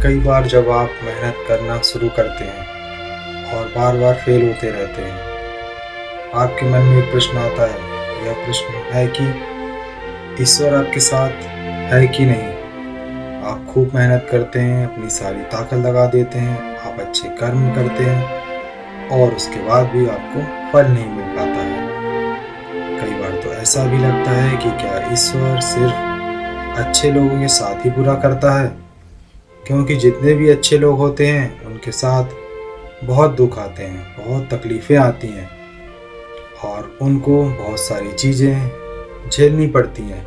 कई बार जब आप मेहनत करना शुरू करते हैं और बार बार फेल होते रहते हैं, आपके मन में एक प्रश्न आता है। यह प्रश्न है कि ईश्वर आपके साथ है कि नहीं। आप खूब मेहनत करते हैं, अपनी सारी ताकत लगा देते हैं, आप अच्छे कर्म करते हैं और उसके बाद भी आपको फल नहीं मिल पाता है। कई बार तो ऐसा भी लगता है कि क्या ईश्वर सिर्फ अच्छे लोगों के साथ ही बुरा करता है, क्योंकि जितने भी अच्छे लोग होते हैं उनके साथ बहुत दुख आते हैं, बहुत तकलीफ़ें आती हैं और उनको बहुत सारी चीज़ें झेलनी पड़ती हैं।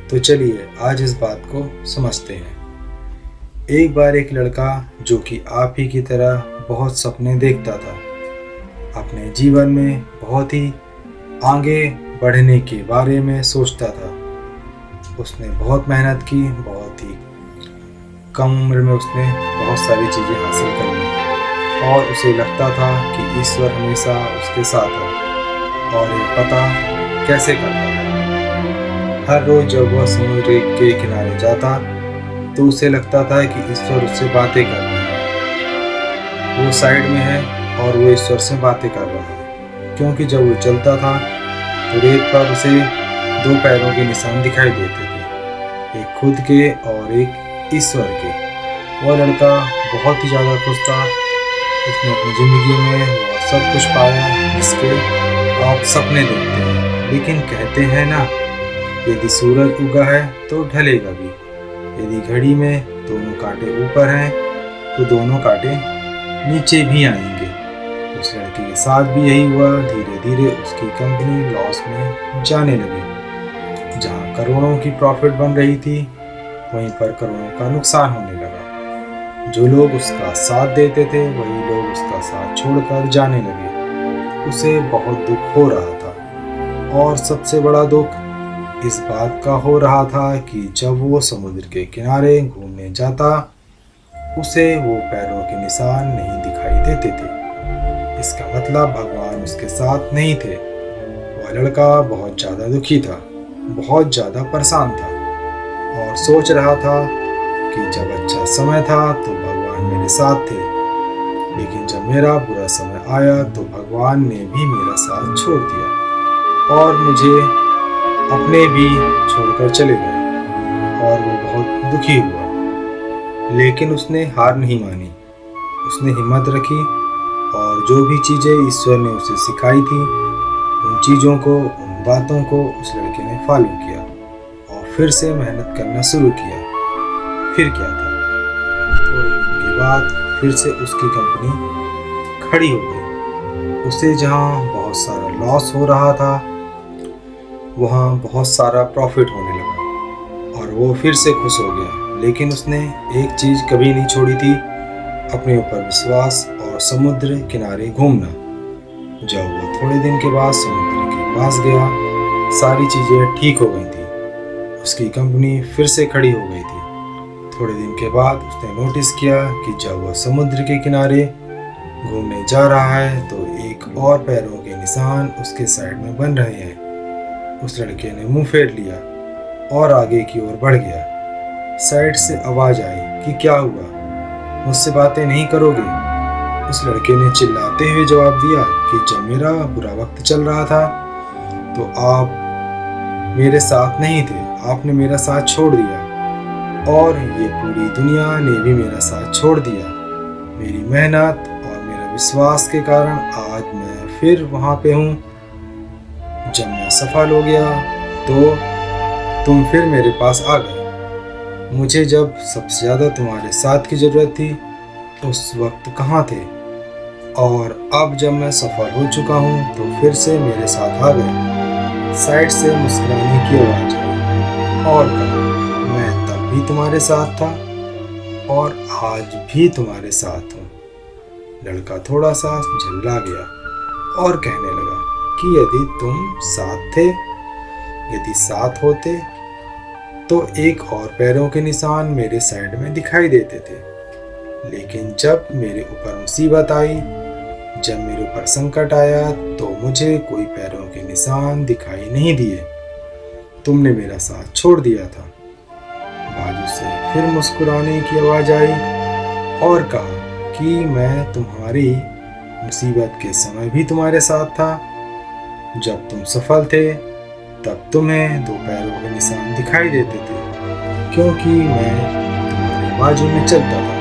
तो चलिए आज इस बात को समझते हैं। एक बार एक लड़का जो कि आप ही की तरह बहुत सपने देखता था, अपने जीवन में बहुत ही आगे बढ़ने के बारे में सोचता था। उसने बहुत मेहनत की, बहुत ही कम उम्र में उसने बहुत सारी चीज़ें हासिल कर ली और उसे लगता था कि ईश्वर हमेशा उसके साथ है और ये पता कैसे करता है। हर रोज़ जब वह समुद्र के किनारे जाता तो उसे लगता था कि ईश्वर उससे बातें कर रहे हैं। वो साइड में है और वो ईश्वर से बातें कर रहा है, क्योंकि जब वो चलता था तो रेत पर उसे दो पैरों के निशान दिखाई देते थे, एक खुद के और एक ईश्वर के। वह लड़का बहुत ही ज़्यादा खुश था। उसने अपनी ज़िंदगी में वो सब कुछ पाया जिसके आप सपने देखते हैं। लेकिन कहते हैं ना, यदि सूरज उगा है तो ढलेगा भी। यदि घड़ी में दोनों कांटे ऊपर हैं तो दोनों कांटे नीचे भी आएंगे। उस लड़के के साथ भी यही हुआ। धीरे धीरे उसकी कंपनी लॉस में जाने लगी। जहाँ करोड़ों की प्रॉफिट बन रही थी, वहीं पर करोड़ों का नुकसान होने लगा। जो लोग उसका साथ देते थे वही लोग उसका साथ छोड़कर जाने लगे। उसे बहुत दुख हो रहा था और सबसे बड़ा दुख इस बात का हो रहा था कि जब वो समुद्र के किनारे घूमने जाता, उसे वो पैरों के निशान नहीं दिखाई देते थे। इसका मतलब भगवान उसके साथ नहीं थे। वह लड़का बहुत ज़्यादा दुखी था, बहुत ज़्यादा परेशान था और सोच रहा था कि जब अच्छा समय था तो भगवान मेरे साथ थे, लेकिन जब मेरा बुरा समय आया तो भगवान ने भी मेरा साथ छोड़ दिया और मुझे अपने भी छोड़कर चले गए और वो बहुत दुखी हुआ। लेकिन उसने हार नहीं मानी। उसने हिम्मत रखी और जो भी चीज़ें ईश्वर ने उसे सिखाई थी, उन चीज़ों को, उन बातों को उस लड़के ने फॉलो किया और फिर से मेहनत करना शुरू किया। फिर क्या था, थोड़े दिन के बाद फिर से उसकी कंपनी खड़ी हो गई। उसे जहाँ बहुत सारा लॉस हो रहा था, वहाँ बहुत सारा प्रॉफिट होने लगा और वो फिर से खुश हो गया। लेकिन उसने एक चीज़ कभी नहीं छोड़ी थी, अपने ऊपर विश्वास और समुद्र किनारे घूमना। जब वो थोड़े दिन के बाद समुद्र के पास गया, सारी चीज़ें ठीक हो गई थी। उसकी कंपनी फिर से खड़ी हो गई थी। थोड़े दिन के बाद उसने नोटिस किया कि जब वह समुद्र के किनारे घूमने जा रहा है तो एक और पैरों के निशान उसके साइड में बन रहे हैं। उस लड़के ने मुंह फेर लिया और आगे की ओर बढ़ गया। साइड से आवाज़ आई कि क्या हुआ, मुझसे बातें नहीं करोगे? उस लड़के ने चिल्लाते हुए जवाब दिया कि जब मेरा बुरा वक्त चल रहा था तो आप मेरे साथ नहीं थे, आपने मेरा साथ छोड़ दिया और ये पूरी दुनिया ने भी मेरा साथ छोड़ दिया। मेरी मेहनत और मेरा विश्वास के कारण आज मैं फिर वहाँ पे हूँ। जब मैं सफल हो गया तो तुम फिर मेरे पास आ गए। मुझे जब सबसे ज़्यादा तुम्हारे साथ की ज़रूरत थी उस वक्त कहाँ थे, और अब जब मैं सफल हो चुका हूँ तो फिर से मेरे साथ आ गए। साइड से मुस्कुराने की आवाज़ आई और कहा, मैं तब भी तुम्हारे साथ था और आज भी तुम्हारे साथ हूँ। लड़का थोड़ा सा झल्ला गया और कहने लगा कि यदि तुम साथ थे, यदि साथ होते तो एक और पैरों के निशान मेरे साइड में दिखाई देते थे। लेकिन जब मेरे ऊपर मुसीबत आई, जब मेरे ऊपर संकट आया तो मुझे कोई पैरों के निशान दिखाई नहीं दिए। तुमने मेरा साथ छोड़ दिया था। बाद दूर से फिर मुस्कुराने की आवाज़ आई और कहा कि मैं तुम्हारी मुसीबत के समय भी तुम्हारे साथ था। जब तुम सफल थे तब तुम्हें 2 पैरों के निशान दिखाई देते थे, क्योंकि मैं तुम्हारे बाजू में चलता था।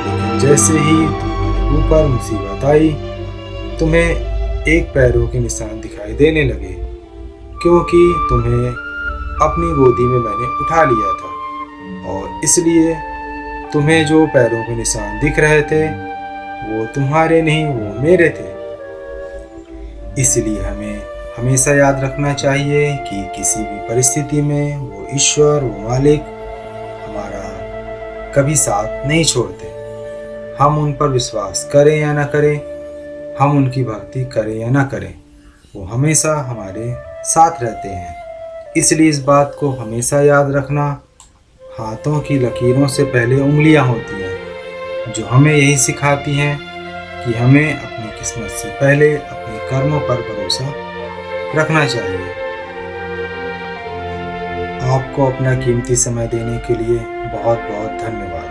लेकिन जैसे ही तुम्हारे ऊपर मुसीबत आई, तुम्हें 1 पैरों के निशान दिखाई देने लगे, क्योंकि तुम्हें अपनी गोदी में मैंने उठा लिया था। और इसलिए तुम्हें जो पैरों के निशान दिख रहे थे वो तुम्हारे नहीं, वो मेरे थे। इसलिए हमें हमेशा याद रखना चाहिए कि किसी भी परिस्थिति में वो ईश्वर, वो मालिक हमारा कभी साथ नहीं छोड़ते। हम उन पर विश्वास करें या ना करें, हम उनकी भक्ति करें या ना करें, वो हमेशा हमारे साथ रहते हैं। इसलिए इस बात को हमेशा याद रखना, हाथों की लकीरों से पहले उंगलियां होती हैं, जो हमें यही सिखाती हैं कि हमें अपनी किस्मत से पहले अपने कर्मों पर भरोसा रखना चाहिए। आपको अपना कीमती समय देने के लिए बहुत बहुत धन्यवाद।